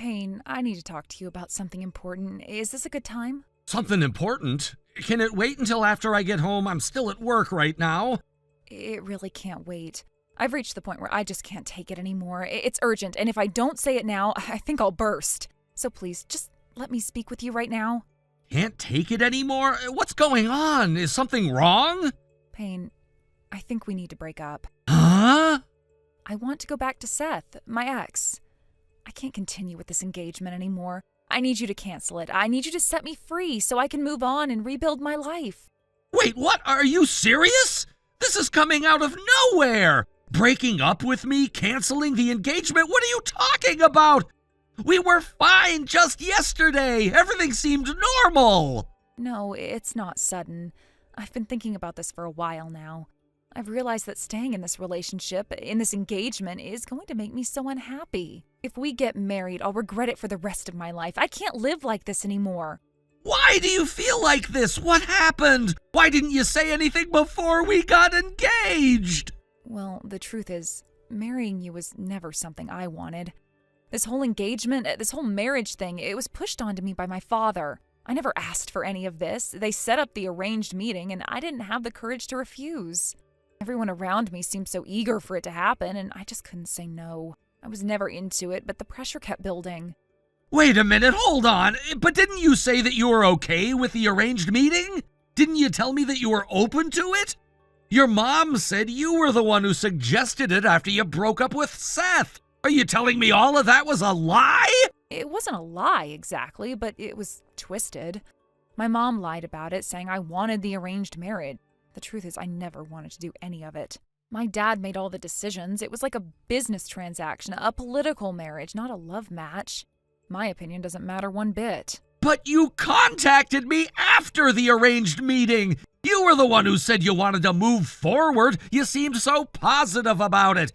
Payne, I need to talk to you about something important. Is this a good time? Something important? Can it wait until after I get home? I'm still at work right now. It really can't wait. I've reached the point where I just can't take it anymore. It's urgent, and if I don't say it now, I think I'll burst. So please, just let me speak with you right now. Can't take it anymore? What's going on? Is something wrong? Payne, I think we need to break up. Huh? I want to go back to Seth, my ex. I can't continue with this engagement anymore. I need you to cancel it. I need you to set me free so I can move on and rebuild my life. Wait, what? Are you serious? This is coming out of nowhere! Breaking up with me? Canceling the engagement? What are you talking about? We were fine just yesterday. Everything seemed normal. No, it's not sudden. I've been thinking about this for a while now. I've realized that staying in this relationship, in this engagement, is going to make me so unhappy. If we get married, I'll regret it for the rest of my life. I can't live like this anymore. Why do you feel like this? What happened? Why didn't you say anything before we got engaged? Well, the truth is, marrying you was never something I wanted. This whole engagement, this whole marriage thing, it was pushed onto me by my father. I never asked for any of this. They set up the arranged meeting, and I didn't have the courage to refuse. Everyone around me seemed so eager for it to happen, and I just couldn't say no. I was never into it, but the pressure kept building. Wait a minute, hold on. But didn't you say that you were okay with the arranged meeting? Didn't you tell me that you were open to it? Your mom said you were the one who suggested it after you broke up with Seth. Are you telling me all of that was a lie? It wasn't a lie exactly, but it was twisted. My mom lied about it, saying I wanted the arranged marriage. The truth is, I never wanted to do any of it. My dad made all the decisions. It was like a business transaction, a political marriage, not a love match. My opinion doesn't matter one bit. But you contacted me after the arranged meeting. You were the one who said you wanted to move forward. You seemed so positive about it.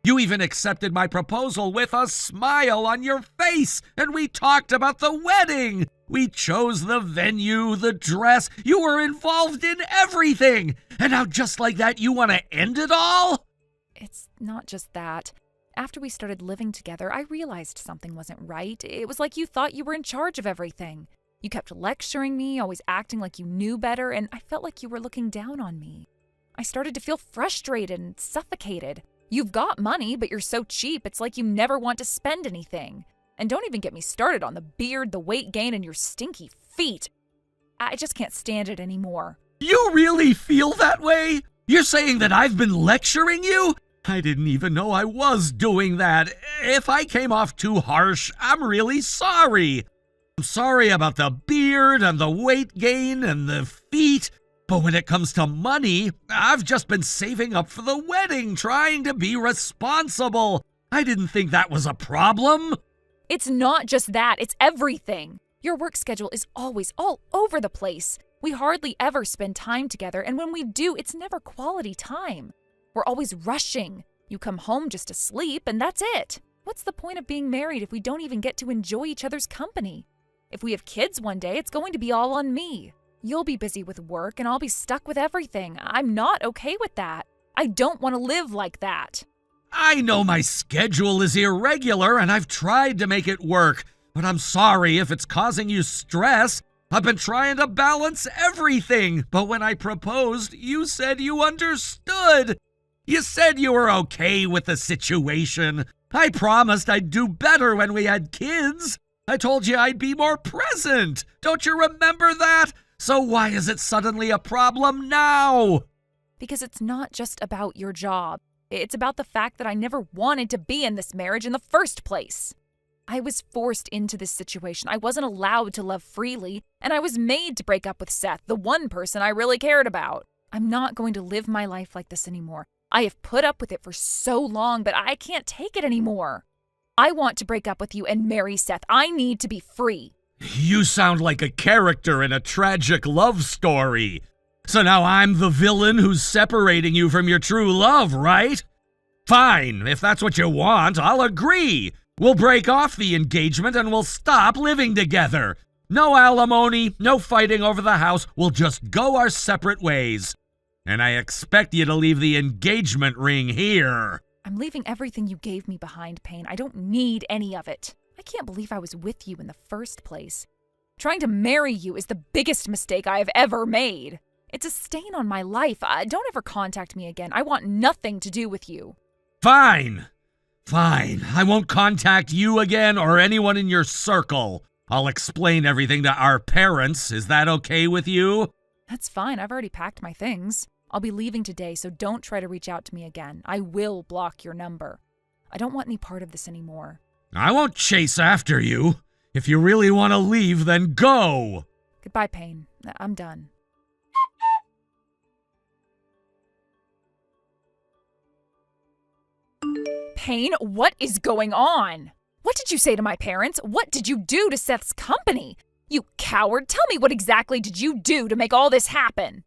You even accepted my proposal with a smile on your face, and we talked about the wedding. We chose the venue, the dress. You were involved in everything. And now just like that, you want to end it all? It's not just that. After we started living together, I realized something wasn't right. It was like you thought you were in charge of everything. You kept lecturing me, always acting like you knew better, and I felt like you were looking down on me. I started to feel frustrated and suffocated. You've got money, but you're so cheap, it's like you never want to spend anything. And don't even get me started on the beard, the weight gain, and your stinky feet. I just can't stand it anymore. You really feel that way? You're saying that I've been lecturing you? I didn't even know I was doing that. If I came off too harsh, I'm really sorry. I'm sorry about the beard and the weight gain and the feet. But when it comes to money, I've just been saving up for the wedding, trying to be responsible. I didn't think that was a problem. It's not just that, it's everything. Your work schedule is always all over the place. We hardly ever spend time together, and when we do, it's never quality time. We're always rushing. You come home just to sleep, and that's it. What's the point of being married if we don't even get to enjoy each other's company? If we have kids one day, it's going to be all on me. You'll be busy with work, and I'll be stuck with everything. I'm not okay with that. I don't want to live like that. I know my schedule is irregular, and I've tried to make it work. But I'm sorry if it's causing you stress. I've been trying to balance everything. But when I proposed, you said you understood. You said you were okay with the situation. I promised I'd do better when we had kids. I told you I'd be more present. Don't you remember that? So why is it suddenly a problem now? Because it's not just about your job. It's about the fact that I never wanted to be in this marriage in the first place. I was forced into this situation. I wasn't allowed to love freely, and I was made to break up with Seth, the one person I really cared about. I'm not going to live my life like this anymore. I have put up with it for so long, but I can't take it anymore. I want to break up with you and marry Seth. I need to be free. You sound like a character in a tragic love story. So now I'm the villain who's separating you from your true love, right? Fine, if that's what you want, I'll agree. We'll break off the engagement and we'll stop living together. No alimony, no fighting over the house. We'll just go our separate ways. And I expect you to leave the engagement ring here. I'm leaving everything you gave me behind, Payne. I don't need any of it. I can't believe I was with you in the first place. Trying to marry you is the biggest mistake I have ever made. It's a stain on my life. Don't ever contact me again. I want nothing to do with you. Fine. I won't contact you again or anyone in your circle. I'll explain everything to our parents. Is that okay with you? That's fine. I've already packed my things. I'll be leaving today, so don't try to reach out to me again. I will block your number. I don't want any part of this anymore. I won't chase after you. If you really want to leave, then go. Goodbye, Payne. I'm done. Payne, what is going on? What did you say to my parents? What did you do to Seth's company? You coward, tell me what exactly did you do to make all this happen?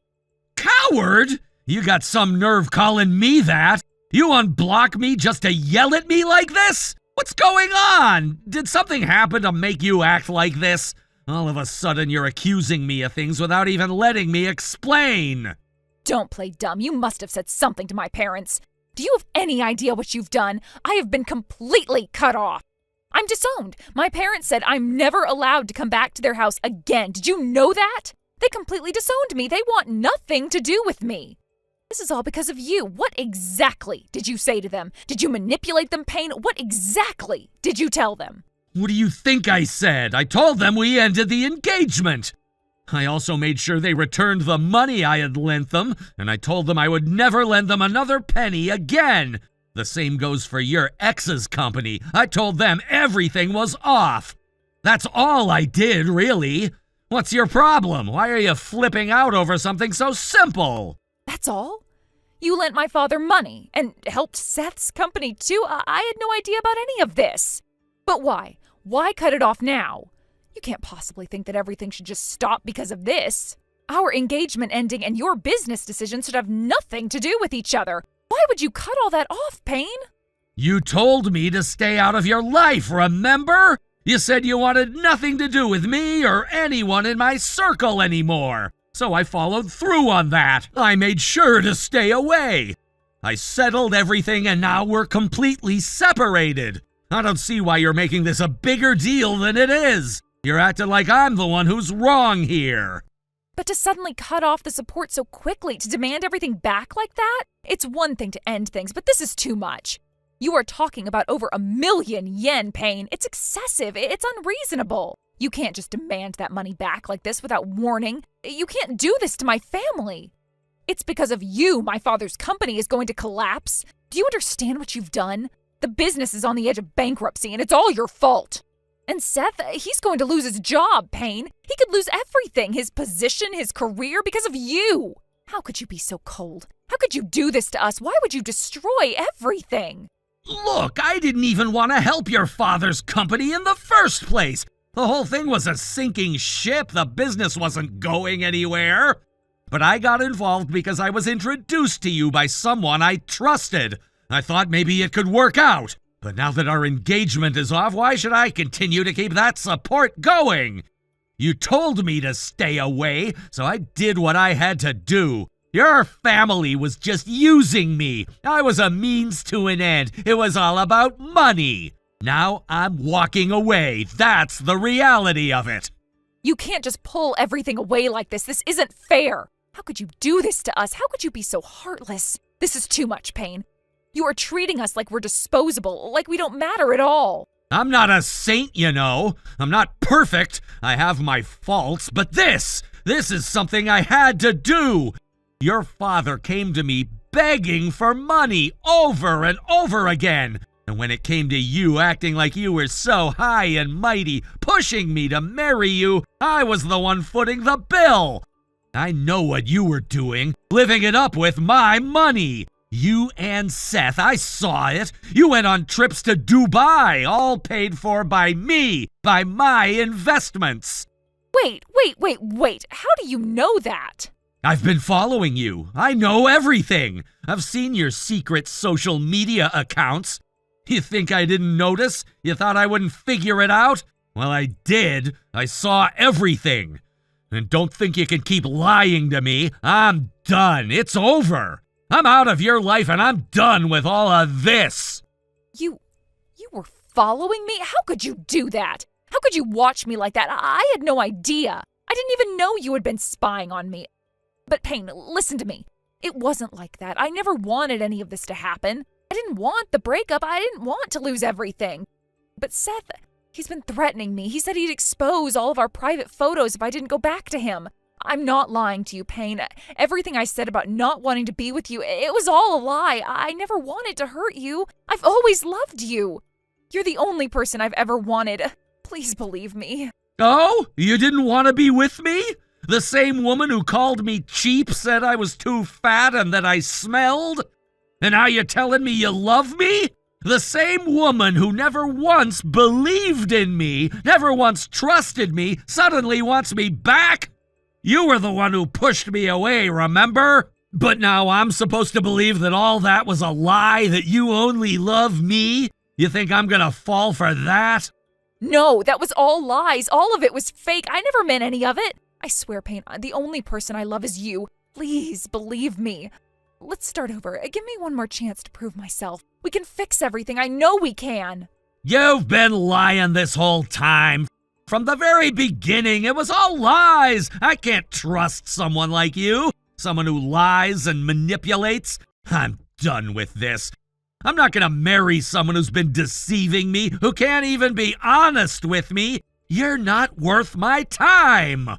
Coward? You got some nerve calling me that? You unblock me just to yell at me like this? What's going on? Did something happen to make you act like this? All of a sudden you're accusing me of things without even letting me explain. Don't play dumb. You must have said something to my parents. Do you have any idea what you've done? I have been completely cut off. I'm disowned. My parents said I'm never allowed to come back to their house again. Did you know that? They completely disowned me. They want nothing to do with me. This is all because of you. What exactly did you say to them? Did you manipulate them, Payne? What exactly did you tell them? What do you think I said? I told them we ended the engagement. I also made sure they returned the money I had lent them, and I told them I would never lend them another penny again. The same goes for your ex's company. I told them everything was off. That's all I did, really. What's your problem? Why are you flipping out over something so simple? That's all? You lent my father money and helped Seth's company too? I had no idea about any of this. But why? Why cut it off now? You can't possibly think that everything should just stop because of this. Our engagement ending and your business decisions should have nothing to do with each other. Why would you cut all that off, Payne? You told me to stay out of your life, remember? You said you wanted nothing to do with me or anyone in my circle anymore. So I followed through on that. I made sure to stay away. I settled everything and now we're completely separated. I don't see why you're making this a bigger deal than it is. You're acting like I'm the one who's wrong here. But to suddenly cut off the support so quickly, to demand everything back like that? It's one thing to end things, but this is too much. You are talking about over 1 million yen, Payne. It's excessive. It's unreasonable. You can't just demand that money back like this without warning. You can't do this to my family. It's because of you my father's company is going to collapse. Do you understand what you've done? The business is on the edge of bankruptcy, and it's all your fault. And Seth, he's going to lose his job, Payne. He could lose everything, his position, his career, because of you. How could you be so cold? How could you do this to us? Why would you destroy everything? Look, I didn't even want to help your father's company in the first place. The whole thing was a sinking ship. The business wasn't going anywhere. But I got involved because I was introduced to you by someone I trusted. I thought maybe it could work out. But now that our engagement is off, why should I continue to keep that support going? You told me to stay away, so I did what I had to do. Your family was just using me. I was a means to an end. It was all about money. Now I'm walking away. That's the reality of it. You can't just pull everything away like this. This isn't fair. How could you do this to us? How could you be so heartless? This is too much, Payne. You are treating us like we're disposable, like we don't matter at all. I'm not a saint, you know. I'm not perfect. I have my faults, but this is something I had to do. Your father came to me begging for money over and over again. And when it came to you acting like you were so high and mighty, pushing me to marry you, I was the one footing the bill. I know what you were doing, living it up with my money. You and Seth, I saw it. You went on trips to Dubai, all paid for by me, by my investments. Wait. How do you know that? I've been following you. I know everything. I've seen your secret social media accounts. You think I didn't notice? You thought I wouldn't figure it out? Well, I did. I saw everything. And don't think you can keep lying to me. I'm done. It's over. I'm out of your life and I'm done with all of this. You were following me? How could you do that? How could you watch me like that? I had no idea. I didn't even know you had been spying on me. But Payne, listen to me. It wasn't like that. I never wanted any of this to happen. I didn't want the breakup. I didn't want to lose everything. But Seth, he's been threatening me. He said he'd expose all of our private photos if I didn't go back to him. I'm not lying to you, Payne. Everything I said about not wanting to be with you, it was all a lie. I never wanted to hurt you. I've always loved you. You're the only person I've ever wanted. Please believe me. Oh, you didn't want to be with me? The same woman who called me cheap said I was too fat and that I smelled? And now you're telling me you love me? The same woman who never once believed in me, never once trusted me, suddenly wants me back? You were the one who pushed me away, remember? But now I'm supposed to believe that all that was a lie, that you only love me? You think I'm gonna fall for that? No, that was all lies. All of it was fake. I never meant any of it. I swear, Payne, the only person I love is you. Please believe me. Let's start over. Give me one more chance to prove myself. We can fix everything. I know we can. You've been lying this whole time. From the very beginning, it was all lies. I can't trust someone like you. Someone who lies and manipulates. I'm done with this. I'm not gonna marry someone who's been deceiving me, who can't even be honest with me. You're not worth my time.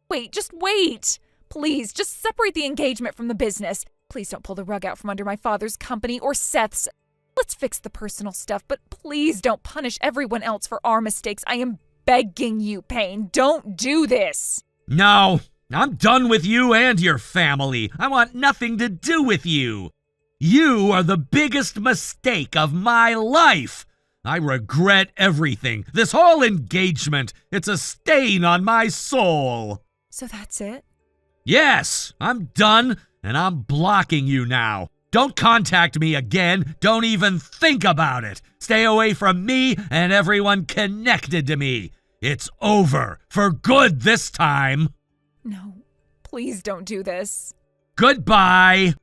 Wait, just wait. Please, just separate the engagement from the business. Please don't pull the rug out from under my father's company or Seth's. Let's fix the personal stuff, but please don't punish everyone else for our mistakes. I am begging you, Payne. Don't do this. No, I'm done with you and your family. I want nothing to do with you. You are the biggest mistake of my life. I regret everything. This whole engagement. It's a stain on my soul. So that's it? Yes, I'm done, and I'm blocking you now. Don't contact me again. Don't even think about it. Stay away from me and everyone connected to me. It's over. For good this time. No, please don't do this. Goodbye.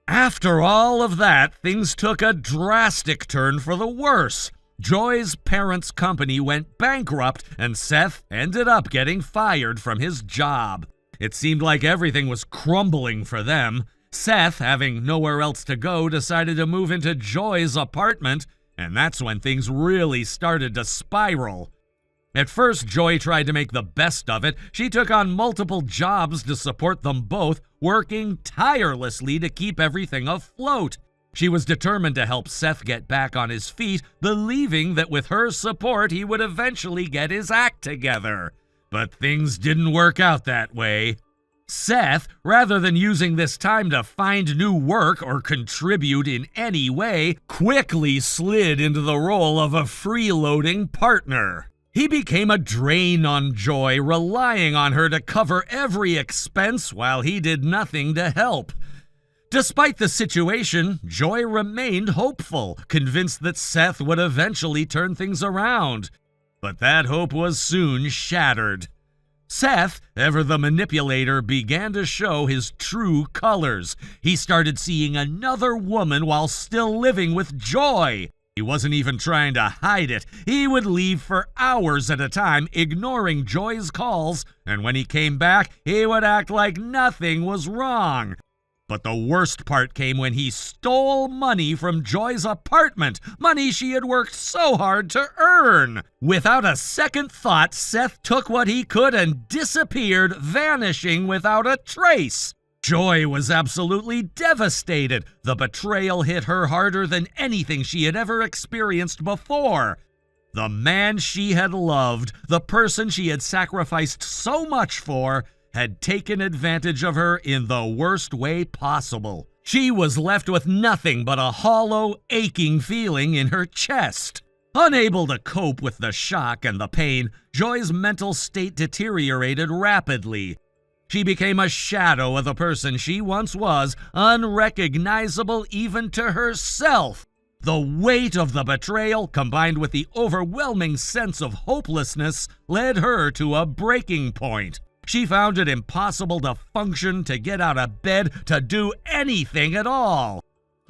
After all of that, things took a drastic turn for the worse. Joy's parents' company went bankrupt, and Seth ended up getting fired from his job. It seemed like everything was crumbling for them. Seth, having nowhere else to go, decided to move into Joy's apartment, and that's when things really started to spiral. At first, Joy tried to make the best of it. She took on multiple jobs to support them both, working tirelessly to keep everything afloat. She was determined to help Seth get back on his feet, believing that with her support he would eventually get his act together. But things didn't work out that way. Seth, rather than using this time to find new work or contribute in any way, quickly slid into the role of a freeloading partner. He became a drain on Joy, relying on her to cover every expense while he did nothing to help. Despite the situation, Joy remained hopeful, convinced that Seth would eventually turn things around. But that hope was soon shattered. Seth, ever the manipulator, began to show his true colors. He started seeing another woman while still living with Joy. He wasn't even trying to hide it. He would leave for hours at a time, ignoring Joy's calls, and when he came back, he would act like nothing was wrong. But the worst part came when he stole money from Joy's apartment, money she had worked so hard to earn. Without a second thought, Seth took what he could and disappeared, vanishing without a trace. Joy was absolutely devastated. The betrayal hit her harder than anything she had ever experienced before. The man she had loved, the person she had sacrificed so much for, had taken advantage of her in the worst way possible. She was left with nothing but a hollow, aching feeling in her chest. Unable to cope with the shock and the pain, Joy's mental state deteriorated rapidly. She became a shadow of the person she once was, unrecognizable even to herself. The weight of the betrayal, combined with the overwhelming sense of hopelessness, led her to a breaking point. She found it impossible to function, to get out of bed, to do anything at all.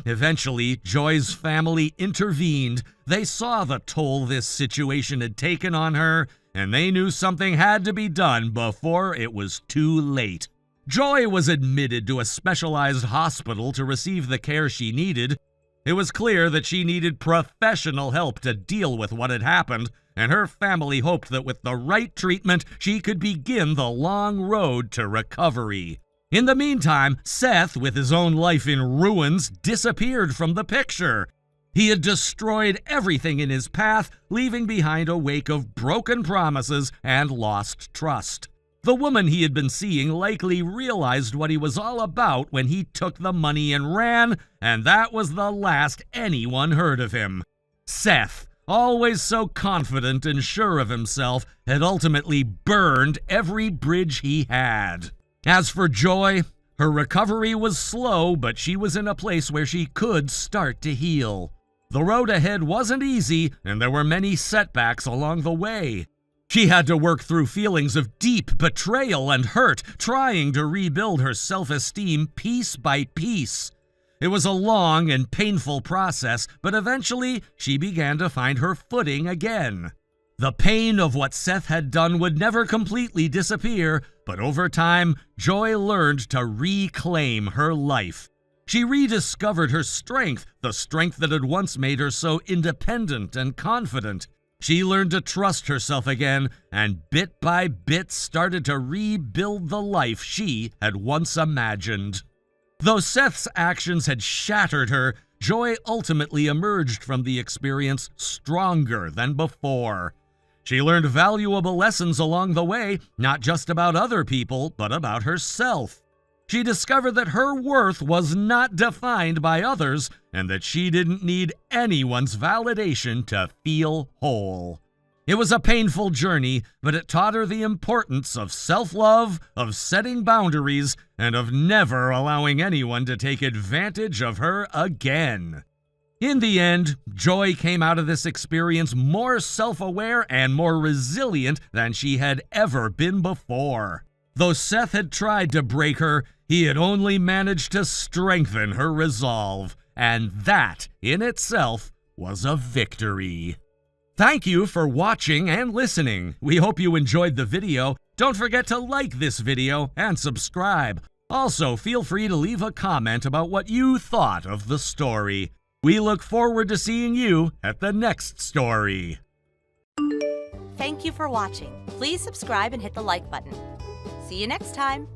Eventually, Joy's family intervened. They saw the toll this situation had taken on her, and they knew something had to be done before it was too late. Joy was admitted to a specialized hospital to receive the care she needed. It was clear that she needed professional help to deal with what had happened, and her family hoped that with the right treatment, she could begin the long road to recovery. In the meantime, Seth, with his own life in ruins, disappeared from the picture. He had destroyed everything in his path, leaving behind a wake of broken promises and lost trust. The woman he had been seeing likely realized what he was all about when he took the money and ran, and that was the last anyone heard of him. Seth, always so confident and sure of himself, had ultimately burned every bridge he had. As for Joy, her recovery was slow, but she was in a place where she could start to heal. The road ahead wasn't easy, and there were many setbacks along the way. She had to work through feelings of deep betrayal and hurt, trying to rebuild her self-esteem piece by piece. It was a long and painful process, but eventually she began to find her footing again. The pain of what Seth had done would never completely disappear, but over time, Joy learned to reclaim her life. She rediscovered her strength, the strength that had once made her so independent and confident. She learned to trust herself again, and bit by bit started to rebuild the life she had once imagined. Though Seth's actions had shattered her, Joy ultimately emerged from the experience stronger than before. She learned valuable lessons along the way, not just about other people, but about herself. She discovered that her worth was not defined by others, and that she didn't need anyone's validation to feel whole. It was a painful journey, but it taught her the importance of self-love, of setting boundaries, and of never allowing anyone to take advantage of her again. In the end, Joy came out of this experience more self-aware and more resilient than she had ever been before. Though Seth had tried to break her, he had only managed to strengthen her resolve, and that, in itself, was a victory. Thank you for watching and listening. We hope you enjoyed the video. Don't forget to like this video and subscribe. Also, feel free to leave a comment about what you thought of the story. We look forward to seeing you at the next story. Thank you for watching. Please subscribe and hit the like button. See you next time.